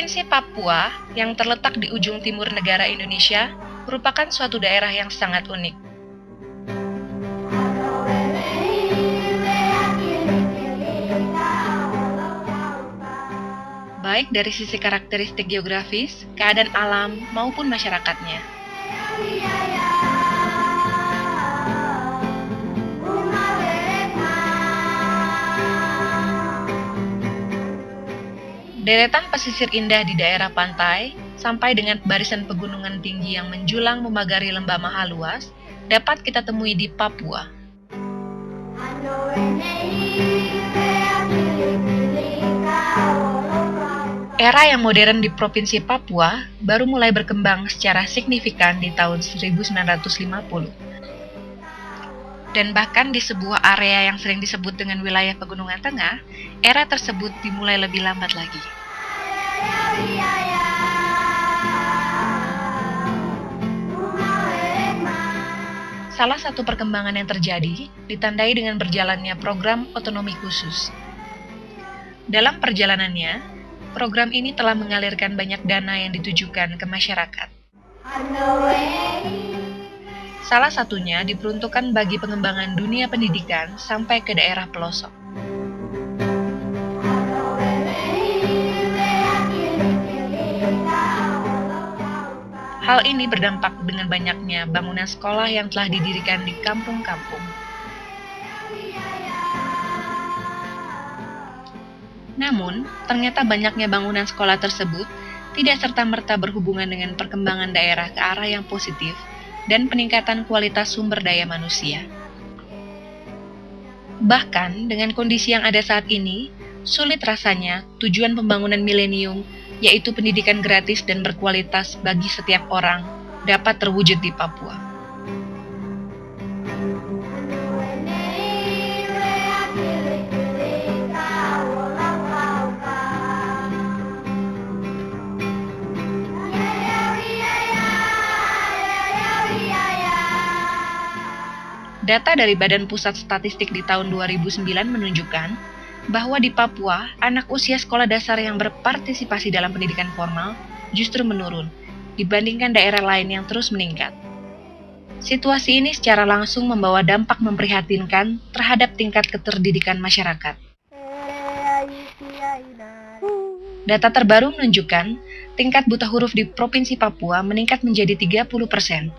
Provinsi Papua yang terletak di ujung timur negara Indonesia merupakan suatu daerah yang sangat unik. Baik dari sisi karakteristik geografis, keadaan alam, maupun masyarakatnya. Deretan pesisir indah di daerah pantai, sampai dengan barisan pegunungan tinggi yang menjulang memagari lembah maha luas, dapat kita temui di Papua. Era yang modern di Provinsi Papua baru mulai berkembang secara signifikan di tahun 1950. Dan bahkan di sebuah area yang sering disebut dengan wilayah Pegunungan Tengah, era tersebut dimulai lebih lambat lagi. Salah satu perkembangan yang terjadi ditandai dengan berjalannya program otonomi khusus. Dalam perjalanannya, program ini telah mengalirkan banyak dana yang ditujukan ke masyarakat. Salah satunya diperuntukkan bagi pengembangan dunia pendidikan sampai ke daerah pelosok. Hal ini berdampak dengan banyaknya bangunan sekolah yang telah didirikan di kampung-kampung. Namun, ternyata banyaknya bangunan sekolah tersebut tidak serta-merta berhubungan dengan perkembangan daerah ke arah yang positif dan peningkatan kualitas sumber daya manusia. Bahkan, dengan kondisi yang ada saat ini, sulit rasanya tujuan pembangunan milenium, yaitu pendidikan gratis dan berkualitas bagi setiap orang, dapat terwujud di Papua. Data dari Badan Pusat Statistik di tahun 2009 menunjukkan bahwa di Papua, anak usia sekolah dasar yang berpartisipasi dalam pendidikan formal justru menurun dibandingkan daerah lain yang terus meningkat. Situasi ini secara langsung membawa dampak memprihatinkan terhadap tingkat keterdidikan masyarakat. Data terbaru menunjukkan tingkat buta huruf di Provinsi Papua meningkat menjadi 30%.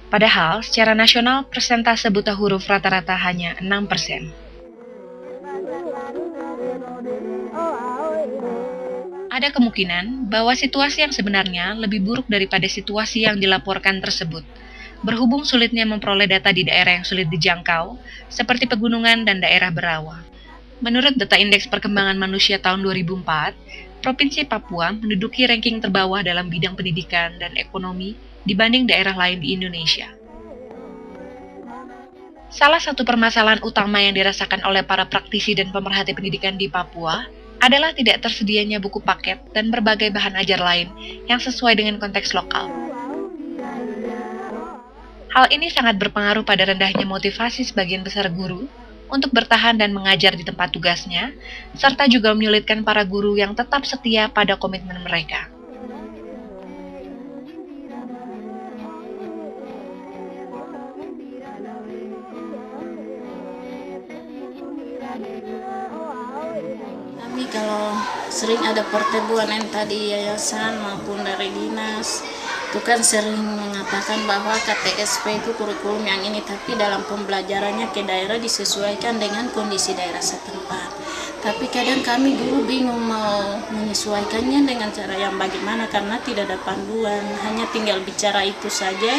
Padahal, secara nasional, persentase buta huruf rata-rata hanya 6%. Ada kemungkinan bahwa situasi yang sebenarnya lebih buruk daripada situasi yang dilaporkan tersebut, berhubung sulitnya memperoleh data di daerah yang sulit dijangkau, seperti pegunungan dan daerah berawa. Menurut data Indeks Perkembangan Manusia tahun 2004, Provinsi Papua menduduki ranking terbawah dalam bidang pendidikan dan ekonomi dibanding daerah lain di Indonesia. Salah satu permasalahan utama yang dirasakan oleh para praktisi dan pemerhati pendidikan di Papua adalah tidak tersedianya buku paket dan berbagai bahan ajar lain yang sesuai dengan konteks lokal. Hal ini sangat berpengaruh pada rendahnya motivasi sebagian besar guru untuk bertahan dan mengajar di tempat tugasnya, serta juga menyulitkan para guru yang tetap setia pada komitmen mereka. Kami kalau sering ada pertemuan entah di yayasan maupun dari dinas, itu kan sering mengatakan bahwa KTSP itu kurikulum yang ini, tapi dalam pembelajarannya ke daerah disesuaikan dengan kondisi daerah setempat. Tapi kadang kami dulu bingung mau menyesuaikannya dengan cara yang bagaimana karena tidak ada panduan, hanya tinggal bicara itu saja.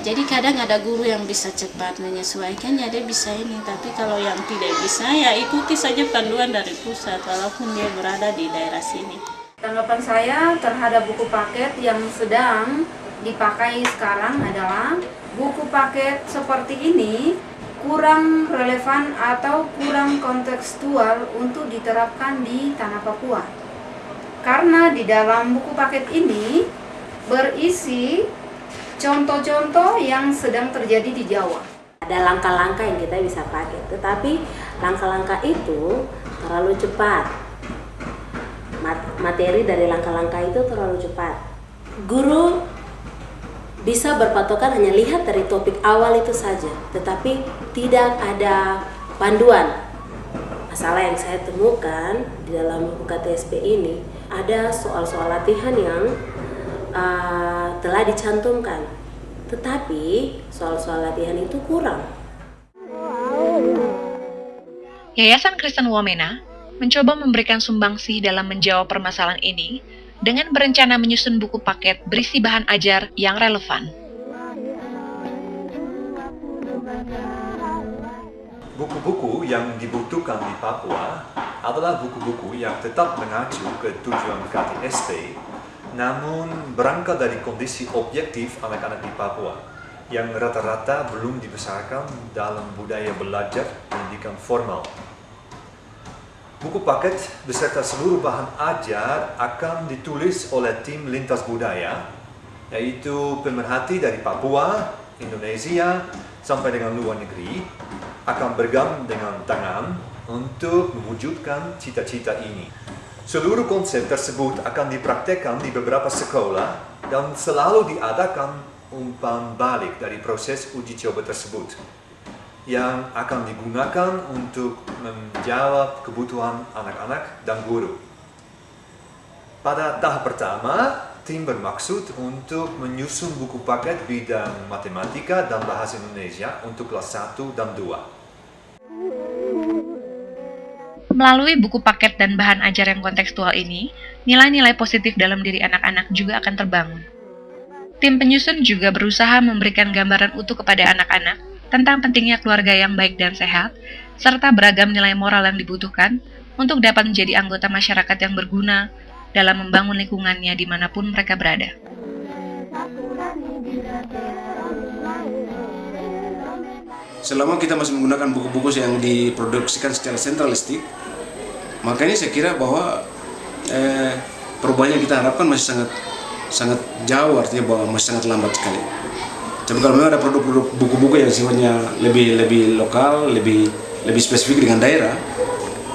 Jadi kadang ada guru yang bisa cepat menyesuaikan, jadi bisa ini. Tapi kalau yang tidak bisa, ya ikuti saja panduan dari pusat, walaupun dia berada di daerah sini. Tanggapan saya terhadap buku paket yang sedang dipakai sekarang adalah buku paket seperti ini kurang relevan atau kurang kontekstual untuk diterapkan di tanah Papua. Karena di dalam buku paket ini berisi contoh-contoh yang sedang terjadi di Jawa. Ada langkah-langkah yang kita bisa pakai, tetapi langkah-langkah itu terlalu cepat. materi dari langkah-langkah itu terlalu cepat. Guru bisa berpatokan hanya lihat dari topik awal itu saja, tetapi tidak ada panduan. Masalah yang saya temukan di dalam buku KTSP ini, ada soal-soal latihan yang telah dicantumkan, tetapi soal-soal latihan itu kurang. Yayasan Kristen Wamena mencoba memberikan sumbangsih dalam menjawab permasalahan ini dengan berencana menyusun buku paket berisi bahan ajar yang relevan. Buku-buku yang dibutuhkan di Papua adalah buku-buku yang tetap mengacu ke tujuan KTSP, namun berangkat dari kondisi objektif anak-anak di Papua yang rata-rata belum dibesarkan dalam budaya belajar pendidikan formal. Buku paket beserta seluruh bahan ajar akan ditulis oleh tim lintas budaya, yaitu pemerhati dari Papua, Indonesia, sampai dengan luar negeri, akan bergabung dengan tangan untuk mewujudkan cita-cita ini. Seluruh konsep tersebut akan dipraktekkan di beberapa sekolah dan selalu diadakan umpan balik dari proses uji coba tersebut, yang akan digunakan untuk menjawab kebutuhan anak-anak dan guru. Pada tahap pertama, tim bermaksud untuk menyusun buku paket bidang matematika dan bahasa Indonesia untuk kelas 1 dan 2. Melalui buku paket dan bahan ajar yang kontekstual ini, nilai-nilai positif dalam diri anak-anak juga akan terbangun. Tim penyusun juga berusaha memberikan gambaran utuh kepada anak-anak tentang pentingnya keluarga yang baik dan sehat, serta beragam nilai moral yang dibutuhkan untuk dapat menjadi anggota masyarakat yang berguna dalam membangun lingkungannya dimanapun mereka berada. Selama kita masih menggunakan buku-buku yang diproduksikan secara sentralistik, makanya saya kira bahwa perubahan yang kita harapkan masih sangat jauh, artinya bahwa masih sangat lambat sekali. Tapi kalau memang ada produk-produk buku-buku yang sifatnya lebih lokal, lebih spesifik dengan daerah,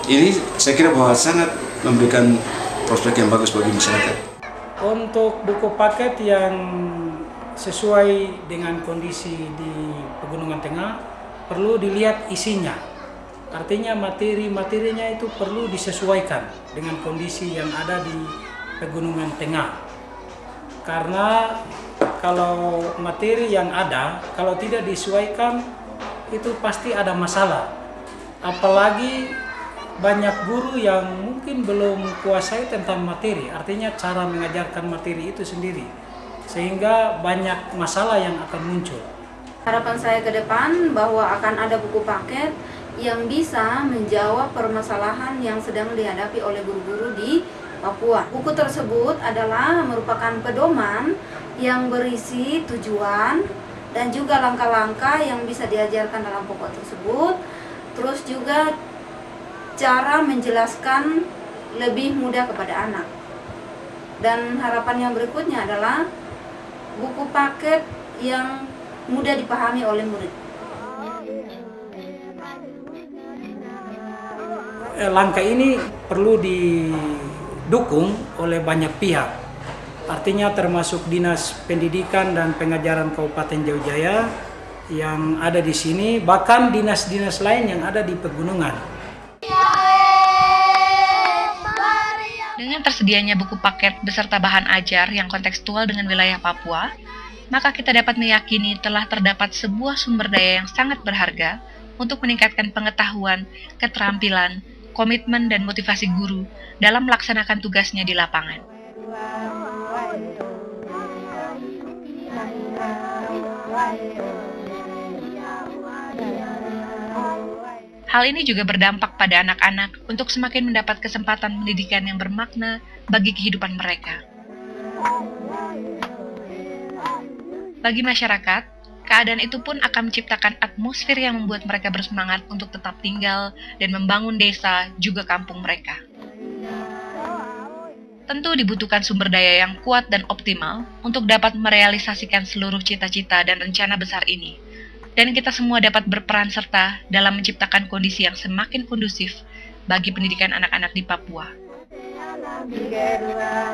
ini saya kira bahwa sangat memberikan prospek yang bagus bagi masyarakat. Untuk buku paket yang sesuai dengan kondisi di Pegunungan Tengah, perlu dilihat isinya. Artinya materinya itu perlu disesuaikan dengan kondisi yang ada di Pegunungan Tengah. Karena kalau materi yang ada, kalau tidak disesuaikan, itu pasti ada masalah. Apalagi banyak guru yang mungkin belum kuasai tentang materi, artinya cara mengajarkan materi itu sendiri. Sehingga banyak masalah yang akan muncul. Harapan saya ke depan bahwa akan ada buku paket yang bisa menjawab permasalahan yang sedang dihadapi oleh guru-guru di Papua. Buku tersebut adalah merupakan pedoman yang berisi tujuan dan juga langkah-langkah yang bisa diajarkan dalam pokok tersebut. Terus juga cara menjelaskan lebih mudah kepada anak. Dan harapan yang berikutnya adalah buku paket yang mudah dipahami oleh murid. Langkah ini perlu didukung oleh banyak pihak. Artinya termasuk Dinas Pendidikan dan Pengajaran Kabupaten Jauh Jaya yang ada di sini, bahkan dinas-dinas lain yang ada di pegunungan. Dengan tersedianya buku paket beserta bahan ajar yang kontekstual dengan wilayah Papua, maka kita dapat meyakini telah terdapat sebuah sumber daya yang sangat berharga untuk meningkatkan pengetahuan, keterampilan, komitmen, dan motivasi guru dalam melaksanakan tugasnya di lapangan. Hal ini juga berdampak pada anak-anak untuk semakin mendapat kesempatan pendidikan yang bermakna bagi kehidupan mereka. Bagi masyarakat, keadaan itu pun akan menciptakan atmosfer yang membuat mereka bersemangat untuk tetap tinggal dan membangun desa juga kampung mereka. Tentu dibutuhkan sumber daya yang kuat dan optimal untuk dapat merealisasikan seluruh cita-cita dan rencana besar ini. Dan kita semua dapat berperan serta dalam menciptakan kondisi yang semakin kondusif bagi pendidikan anak-anak di Papua. bigerula